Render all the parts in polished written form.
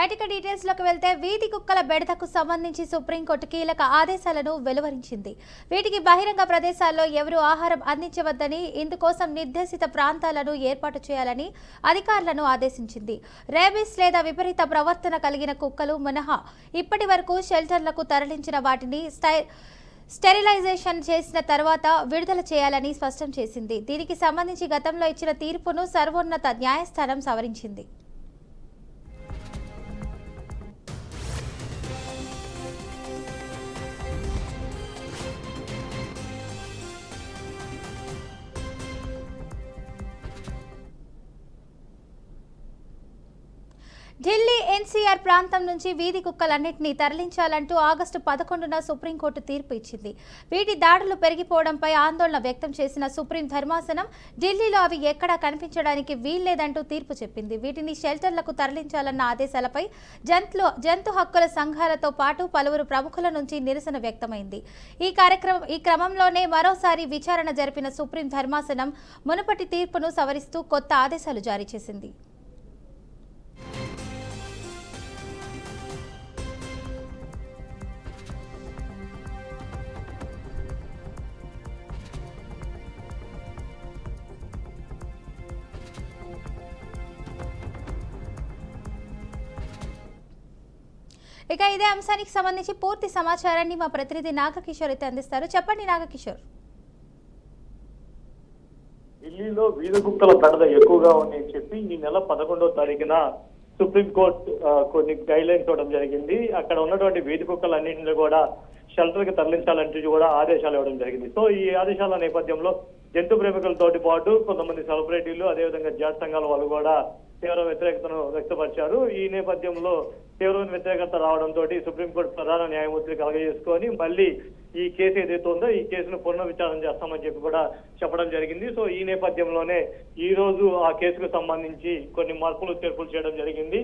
Right డీటెయిల్స్లోకి వెళ్తే వీధి కుక్కల బెడదకు సంబంధించి సుప్రీంకోర్టు కీలక ఆదేశాలను వెలువరించింది. వీటికి బహిరంగ ప్రదేశాల్లో ఎవరూ ఆహారం అందించవద్దని, ఇందుకోసం నిర్దేశిత ప్రాంతాలను ఏర్పాటు చేయాలని అధికారులను ఆదేశించింది. రేబీస్ లేదా విపరీత ప్రవర్తన కలిగిన కుక్కలు మినహా ఇప్పటి వరకు షెల్టర్లకు తరలించిన వాటిని స్టెరిలైజేషన్ చేసిన తర్వాత విడుదల చేయాలని స్పష్టం చేసింది. దీనికి సంబంధించి గతంలో ఇచ్చిన తీర్పును సర్వోన్నత న్యాయస్థానం సవరించింది. ఢిల్లీ ఎన్సీఆర్ ప్రాంతం నుంచి వీధి కుక్కలన్నింటినీ తరలించాలంటూ ఆగస్టు 11న సుప్రీంకోర్టు తీర్పు ఇచ్చింది. వీటి దాడులు పెరిగిపోవడంపై ఆందోళన వ్యక్తం చేసిన సుప్రీం ధర్మాసనం ఢిల్లీలో అవి ఎక్కడా కనిపించడానికి వీల్లేదంటూ తీర్పు చెప్పింది. వీటిని షెల్టర్లకు తరలించాలన్న ఆదేశాలపై జంతు హక్కుల సంఘాలతో పాటు పలువురు ప్రముఖుల నుంచి నిరసన వ్యక్తమైంది. ఈ క్రమంలోనే మరోసారి విచారణ జరిపిన సుప్రీం ధర్మాసనం మునుపటి తీర్పును సవరిస్తూ కొత్త ఆదేశాలు జారీ చేసింది. ఇక ఇదే అంశానికి సంబంధించి పూర్తి సమాచారాన్ని మా ప్రతినిధి నాగకిషోర్ అయితే అందిస్తారు. చెప్పండి నాగకిషోర్. ఢిల్లీలో వీధి కుక్కల బెడద ఎక్కువగా ఉందని చెప్పి ఈ నెల 11వ తారీఖున సుప్రీంకోర్టు కొన్ని గైడ్ లైన్స్ ఇవ్వడం జరిగింది. అక్కడ ఉన్నటువంటి వీధి కుక్కలన్నింటినీ కూడా షెల్టర్ కి తరలించాలంటూ కూడా ఆదేశాలు ఇవ్వడం జరిగింది. సో ఈ ఆదేశాల నేపథ్యంలో జంతు ప్రేమికులతోటి పాటు కొంతమంది సెలబ్రిటీలు, అదేవిధంగా జాతి సంఘాల వాళ్ళు కూడా తీవ్ర వ్యతిరేకతను వ్యక్తపరిచారు. ఈ నేపథ్యంలో తీవ్రమైన వ్యతిరేకత రావడంతో సుప్రీంకోర్టు ప్రధాన న్యాయమూర్తిని కలగజేసుకొని మళ్ళీ ఈ కేసు ఏదైతే ఉందో ఈ కేసును పునర్విచారణ చేస్తామని చెప్పి కూడా చెప్పడం జరిగింది. సో ఈ నేపథ్యంలోనే ఈ రోజు ఆ కేసుకు సంబంధించి కొన్ని మార్పులు చేర్పులు చేయడం జరిగింది.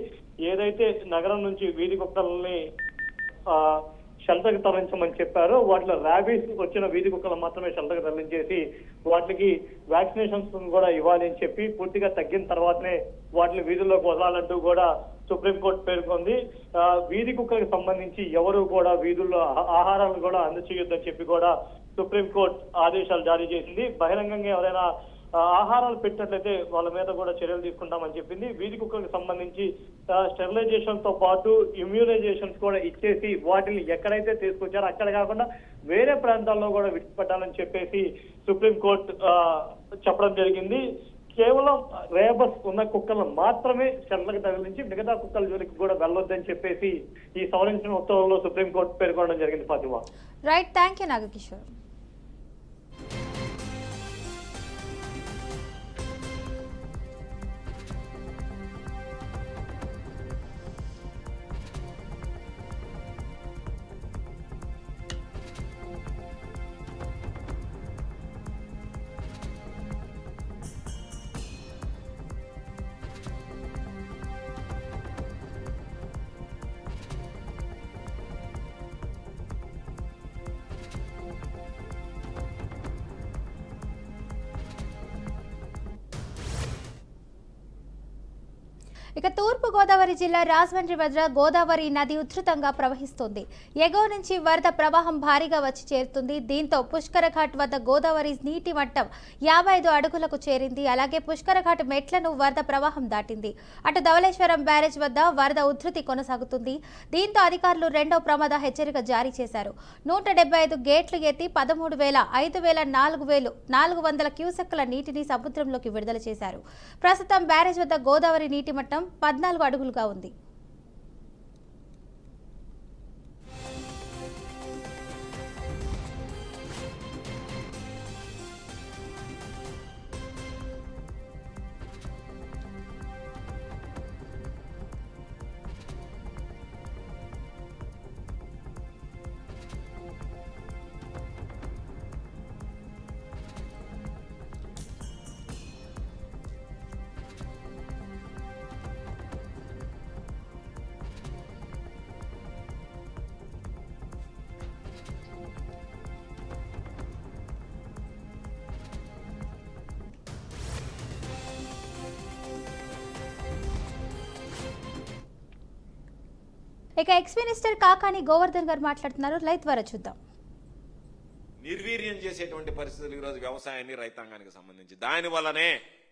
ఏదైతే నగరం నుంచి వీధి కుక్కల్ని షెల్టర్కి తరలించమని చెప్పారో వాటిలో ర్యాబీస్ వచ్చిన వీధి కుక్కలు మాత్రమే షెల్టర్కి తరలించేసి వాటికి వ్యాక్సినేషన్స్ కూడా ఇవ్వాలి అని చెప్పి పూర్తిగా తగ్గిన తర్వాతనే వాటిని వీధుల్లోకి వదలాలంటూ కూడా సుప్రీంకోర్టు పేర్కొంది. వీధి కుక్కలకు సంబంధించి ఎవరు కూడా వీధుల్లో ఆహారాలను కూడా అందచేయొద్దని చెప్పి కూడా సుప్రీంకోర్టు ఆదేశాలు జారీ చేసింది. బహిరంగంగా ఎవరైనా ఆహారాలు పెట్టినట్లయితే వాళ్ళ మీద కూడా చర్యలు తీసుకుంటామని చెప్పింది. వీధి కుక్కలకు సంబంధించి స్టెరిలైజేషన్ తో పాటు ఇమ్యూనైజేషన్స్ కూడా ఇచ్చేసి వాటిని ఎక్కడైతే తీసుకొచ్చారో అక్కడ కాకుండా వేరే ప్రాంతాల్లో కూడా విడిచిపెట్టాలని చెప్పేసి సుప్రీంకోర్టు చెప్పడం జరిగింది. కేవలం రేబస్ ఉన్న కుక్కలను మాత్రమే షెల్టర్లకు తరలించి మిగతా కుక్కల జోలికి కూడా వెళ్ళొద్దని చెప్పేసి ఈ సవరించిన ఉత్తర్వుల్లో సుప్రీంకోర్టు పేర్కొనడం జరిగింది. Fatima. Right, thank you Nagakishore. ఇక తూర్పు గోదావరి జిల్లా రాజమండ్రి వద్ద గోదావరి నది ఉధృతంగా ప్రవహిస్తోంది. ఎగువ నుంచి వరద ప్రవాహం భారీగా వచ్చి చేరుతుంది. దీంతో పుష్కర ఘాట్ వద్ద గోదావరి నీటి మట్టం 55 అడుగులకు చేరింది. అలాగే పుష్కర ఘాట్ మెట్లను వరద ప్రవాహం దాటింది. అటు ధవళేశ్వరం బ్యారేజ్ వద్ద వరద ఉధృతి కొనసాగుతుంది. దీంతో అధికారులు రెండో ప్రమాద హెచ్చరిక జారీ చేశారు. 175 గేట్లు ఎత్తి 13,000 క్యూసెక్కుల నీటిని సముద్రంలోకి విడుదల చేశారు. ప్రస్తుతం బ్యారేజ్ వద్ద గోదావరి నీటి మట్టం 14 అడుగులుగా ఉంది. ఇక ఎక్స్ మినిస్టర్ కాకాని గోవర్ధన్ గారు మాట్లాడుతున్నారు. లైవ్ ద్వారా చూద్దాం. నిర్వీర్యం చేసేటువంటి పరిస్థితులు ఈరోజు వ్యవసాయాన్ని రైతాంగానికి సంబంధించి దాని వల్లనే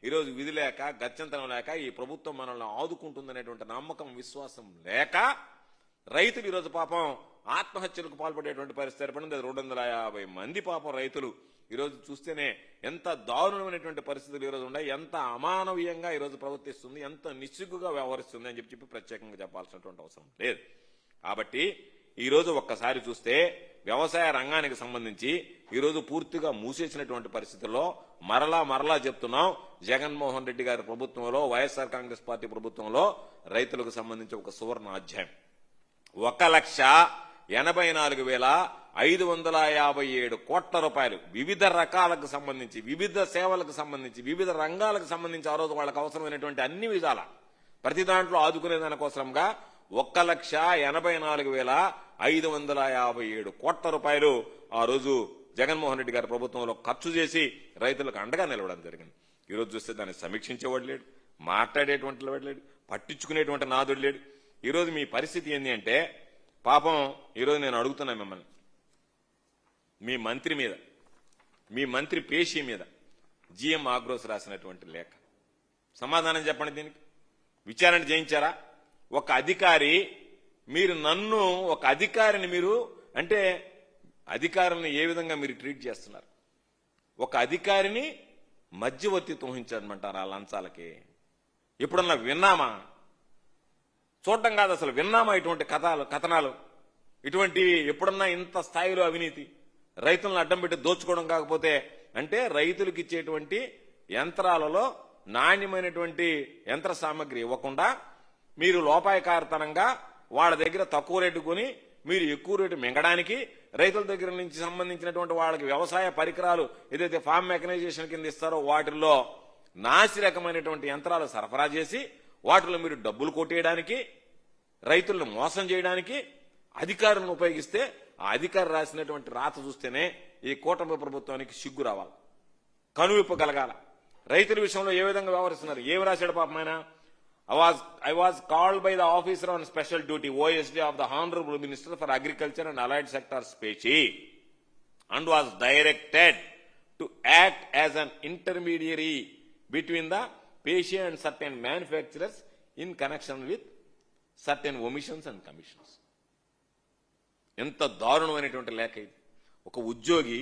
ఈరోజు విధి లేక గత్యంతరం లేక ఈ ప్రభుత్వం మనల్ని ఆదుకుంటుందనేటువంటి నమ్మకం విశ్వాసం లేక రైతులు ఈరోజు పాపం ఆత్మహత్యలకు పాల్పడేటువంటి పరిస్థితి ఏర్పడింది. 250 మంది పాపం రైతులు ఈరోజు చూస్తేనే ఎంత దారుణమైనటువంటి పరిస్థితులు ఈరోజు ఉన్నాయి, ఎంత అమానవీయంగా ఈరోజు ప్రవర్తిస్తుంది, ఎంత నిస్సిగ్గుగా వ్యవహరిస్తుంది అని చెప్పి ప్రత్యేకంగా చెప్పాల్సినటువంటి అవసరం లేదు. కాబట్టి ఈరోజు ఒక్కసారి చూస్తే వ్యవసాయ రంగానికి సంబంధించి ఈరోజు పూర్తిగా మూసేసినటువంటి పరిస్థితుల్లో మరలా చెప్తున్నాం, జగన్మోహన్ రెడ్డి గారి ప్రభుత్వంలో వైఎస్ఆర్ కాంగ్రెస్ పార్టీ ప్రభుత్వంలో రైతులకు సంబంధించి ఒక సువర్ణ అధ్యాయం. 1,84,557 కోట్ల రూపాయలు వివిధ రకాలకు సంబంధించి, వివిధ సేవలకు సంబంధించి, వివిధ రంగాలకు సంబంధించి ఆ రోజు వాళ్ళకు అవసరమైనటువంటి అన్ని విధాల ప్రతి దాంట్లో ఆదుకునే దానికోసంగా 1,84,557 కోట్ల రూపాయలు ఆ రోజు జగన్మోహన్ రెడ్డి గారి ప్రభుత్వంలో ఖర్చు చేసి రైతులకు అండగా నిలవడం జరిగింది. ఈరోజు చూస్తే దాన్ని సమీక్షించేవాడు లేడు, మాట్లాడేటువంటి వాడు లేడు, పట్టించుకునేటువంటి నాదుడు లేడు. ఈరోజు మీ పరిస్థితి ఏంటి అంటే పాపం ఈరోజు నేను అడుగుతున్నా మిమ్మల్ని, మీ మంత్రి పేషి మీద జిఎం ఆగ్రోస్ రాసినటువంటి లేఖ సమాధానం చెప్పండి. దీనికి విచారణ చేయించారా? ఒక అధికారి, మీరు నన్ను ఒక అధికారిని, మీరు అంటే అధికారులను ఏ విధంగా మీరు ట్రీట్ చేస్తున్నారు? ఒక అధికారిని మధ్యవర్తి తోహించమంటారా లంచాలకి? ఎప్పుడన్నా విన్నామా? చూడటం కాదు, అసలు విన్నామా ఇటువంటి కథనాలు? ఇటువంటి ఎప్పుడన్నా ఇంత స్థాయిలో అవినీతి, రైతులను అడ్డం పెట్టి దోచుకోవడం కాకపోతే అంటే రైతులకు ఇచ్చేటువంటి యంత్రాలలో నాణ్యమైనటువంటి యంత్ర సామగ్రి ఇవ్వకుండా మీరు లోపాయకారతనంగా వాళ్ళ దగ్గర తక్కువ రేటు కొని మీరు ఎక్కువ రేటు మింగడానికి, రైతుల దగ్గర నుంచి సంబంధించినటువంటి వాళ్ళకి వ్యవసాయ పరికరాలు ఏదైతే ఫార్మ్ మెకనైజేషన్ కింద ఇస్తారో వాటిల్లో నాసి రకమైనటువంటి యంత్రాలు సరఫరా చేసి వాటిలో మీరు డబ్బులు కొట్టేయడానికి, రైతులను మోసం చేయడానికి అధికారులను ఉపయోగిస్తే ఆ అధికారి రాసినటువంటి రాత చూస్తేనే ఈ కూటమి ప్రభుత్వానికి సిగ్గు రావాలి, కనువిప్పు కలగాల. రైతుల విషయంలో ఏ విధంగా వ్యవహరిస్తున్నారు? ఏమి రాశాడు పాపం ఆయన? I was called by the officer on special duty, OSD of the Honorable Minister for Agriculture and Allied Sectors, Pechi, and was directed to act as an intermediary between the Pechi and certain manufacturers in connection with certain omissions and commissions. ఎంత దారుణమైనటువంటి లేఖ ఇది! ఒక ఉద్యోగి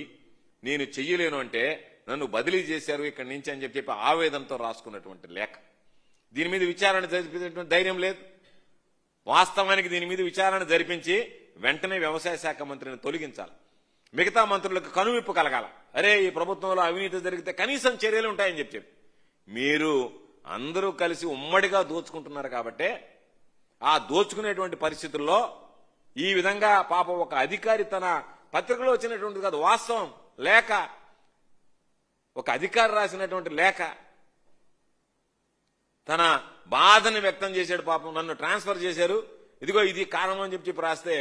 నేను చెయ్యలేను అంటే నన్ను బదిలీ చేశారు ఇక్కడి నుంచి అని చెప్పి ఆవేదనతో రాసుకున్నటువంటి లేఖ. దీని మీద విచారణ జరిపేటువంటి ధైర్యం లేదు. వాస్తవానికి దీని మీద విచారణ జరిపించి వెంటనే వ్యవసాయ శాఖ మంత్రిని తొలగించాలి. మిగతా మంత్రులకు కనువిప్పు కలగాల. అరే, ఈ ప్రభుత్వంలో అవినీతి జరిగితే కనీసం చర్యలు ఉంటాయని చెప్పి మీరు అందరూ కలిసి ఉమ్మడిగా దోచుకుంటున్నారు. కాబట్టి ఆ దోచుకునేటువంటి పరిస్థితుల్లో ఈ విధంగా పాపం ఒక అధికారి తన పత్రికలో వచ్చినటువంటిది కాదు, వాస్తవం లేఖ, ఒక అధికారి రాసినటువంటి లేఖ తన బాధని వ్యక్తం చేశాడు. పాపం నన్ను ట్రాన్స్ఫర్ చేశారు, ఇదిగో ఇది కారణం అని చెప్పి రాస్తే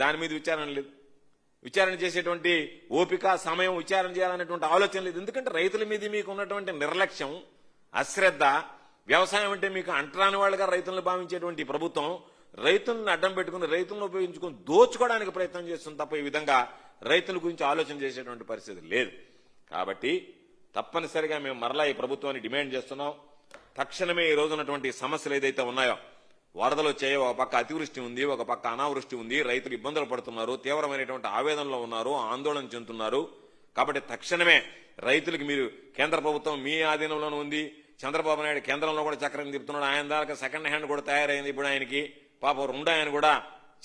దాని మీద విచారణ లేదు. విచారణ చేసేటువంటి ఓపిక, సమయం, విచారణ చేయాలనేటువంటి ఆలోచన లేదు. ఎందుకంటే రైతుల మీద మీకు ఉన్నటువంటి నిర్లక్ష్యం, అశ్రద్ధ, వ్యవసాయం అంటే మీకు అంటరాని వాళ్ళుగా రైతులను భావించేటువంటి ప్రభుత్వం రైతులను అడ్డం పెట్టుకుని, రైతులను ఉపయోగించుకుని దోచుకోవడానికి ప్రయత్నం చేస్తుంది తప్ప ఈ విధంగా రైతుల గురించి ఆలోచన చేసేటువంటి పరిస్థితి లేదు. కాబట్టి తప్పనిసరిగా మేము మరలా ఈ ప్రభుత్వాన్ని డిమాండ్ చేస్తున్నాం. తక్షణమే ఈ రోజు ఉన్నటువంటి సమస్యలు ఏదైతే ఉన్నాయో, వరదలు వచ్చాయో, ఒక పక్క అతివృష్టి ఉంది, ఒక పక్క అనావృష్టి ఉంది, రైతులు ఇబ్బందులు పడుతున్నారు, తీవ్రమైనటువంటి ఆవేదనలో ఉన్నారు, ఆందోళన చెందుతున్నారు. కాబట్టి తక్షణమే రైతులకు మీరు, కేంద్ర ప్రభుత్వం మీ ఆధీనంలోనే ఉంది, చంద్రబాబు నాయుడు కేంద్రంలో కూడా చక్రం తిప్పుతున్నాడు, ఆయన దాకా సెకండ్ హ్యాండ్ కూడా తయారైంది ఇప్పుడు ఆయనకి. పాపం రెండో ఆయన కూడా,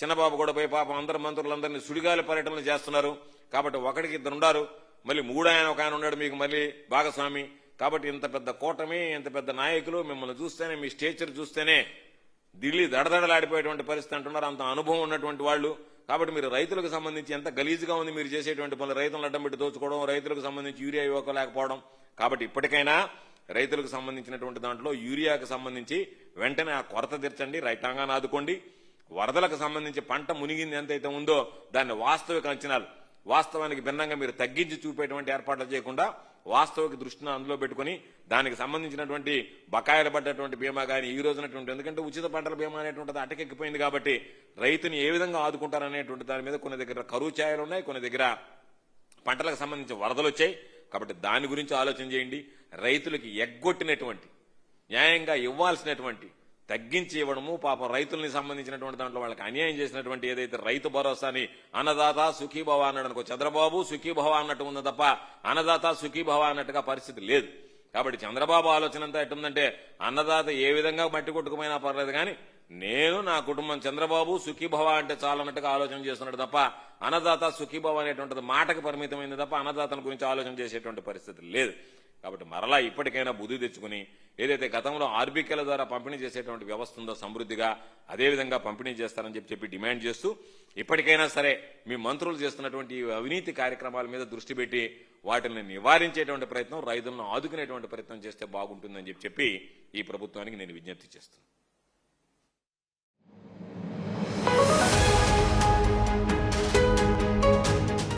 చిన్నబాబు కూడా పోయి పాపం అందరు మంత్రులందరినీ సుడిగాలి పర్యటనలు చేస్తున్నారు. కాబట్టి ఒకటికి ఇద్దరు ఉండారు, మళ్ళీ మూడో ఆయన ఒక ఆయన ఉన్నాడు మీకు మళ్ళీ భాగస్వామి. కాబట్టి ఇంత పెద్ద కూటమి, ఇంత పెద్ద నాయకులు మిమ్మల్ని చూస్తేనే, మీ స్టేచర్ చూస్తేనే ఢిల్లీ దడదడలాడిపోయేటువంటి పరిస్థితి అంటున్నారు, అంత అనుభవం ఉన్నటువంటి వాళ్ళు. కాబట్టి మీరు రైతులకు సంబంధించి ఎంత గలీజ్గా ఉంది మీరు చేసేటువంటి పనులు, రైతులను అడ్డం పెట్టి దోచుకోవడం, రైతులకు సంబంధించి యూరియా ఇవ్వలేకపోవడం. కాబట్టి ఇప్పటికైనా రైతులకు సంబంధించినటువంటి దాంట్లో యూరియాకు సంబంధించి వెంటనే ఆ కొరత తీర్చండి, రైతాంగాన్ని ఆదుకోండి. వరదలకు సంబంధించి పంట మునిగింది ఎంతైతే ఉందో దాన్ని వాస్తవిక అంచనాలు, వాస్తవానికి భిన్నంగా మీరు తగ్గించి చూపేటువంటి ఏర్పాట్లు చేయకుండా వాస్తవిక దృష్టిని అందులో పెట్టుకుని దానికి సంబంధించినటువంటి బకాయిలు పడ్డటువంటి బీమా కానీ ఈ రోజునటువంటి, ఎందుకంటే ఉచిత పంటల బీమా అనేటువంటిది అటకెక్కిపోయింది కాబట్టి రైతుని ఏ విధంగా ఆదుకుంటారనేటువంటి దాని మీద కొన్ని దగ్గర కరువు ఛాయలు ఉన్నాయి, కొన్ని దగ్గర పంటలకు సంబంధించి వరదలు వచ్చాయి. కాబట్టి దాని గురించి ఆలోచన చేయండి. రైతులకి ఎగ్గొట్టినటువంటి న్యాయంగా ఇవ్వాల్సినటువంటి తగ్గించి ఇవ్వడము, పాపం రైతుల్ని సంబంధించినటువంటి దాంట్లో వాళ్ళకి అన్యాయం చేసినటువంటి ఏదైతే రైతు భరోసాని అన్నదాత సుఖీభవ అన్నాడు అనుకో, చంద్రబాబు సుఖీభవ అన్నట్టు ఉంది తప్ప అన్నదాత సుఖీభవ అన్నట్టుగా పరిస్థితి లేదు. కాబట్టి చంద్రబాబు ఆలోచన అంతా ఎట్టుందంటే అన్నదాత ఏ విధంగా మట్టి కొట్టుకుపోయినా పర్లేదు కానీ నేను నా కుటుంబం చంద్రబాబు సుఖీభవ అంటే చాలన్నట్టుగా ఆలోచన చేస్తున్నాడు తప్ప అన్నదాత సుఖీభవ అనేటువంటిది మాటకు పరిమితమైంది తప్ప అన్నదాతల గురించి ఆలోచన చేసేటువంటి పరిస్థితి లేదు. కాబట్టి మరలా ఇప్పటికైనా బుద్ధి తెచ్చుకుని ఏదైతే గతంలో ఆర్బీకేల ద్వారా పంపిణీ చేసేటువంటి వ్యవస్థ ఉందో సమృద్ధిగా అదేవిధంగా పంపిణీ చేస్తారని చెప్పి డిమాండ్ చేస్తూ ఇప్పటికైనా సరే మీ మంత్రులు చేస్తున్నటువంటి అవినీతి కార్యక్రమాల మీద దృష్టి పెట్టి వాటిని నివారించేటువంటి ప్రయత్నం, రైతులను ఆదుకునేటువంటి ప్రయత్నం చేస్తే బాగుంటుందని చెప్పి ఈ ప్రభుత్వానికి నేను విజ్ఞప్తి చేస్తున్నాను.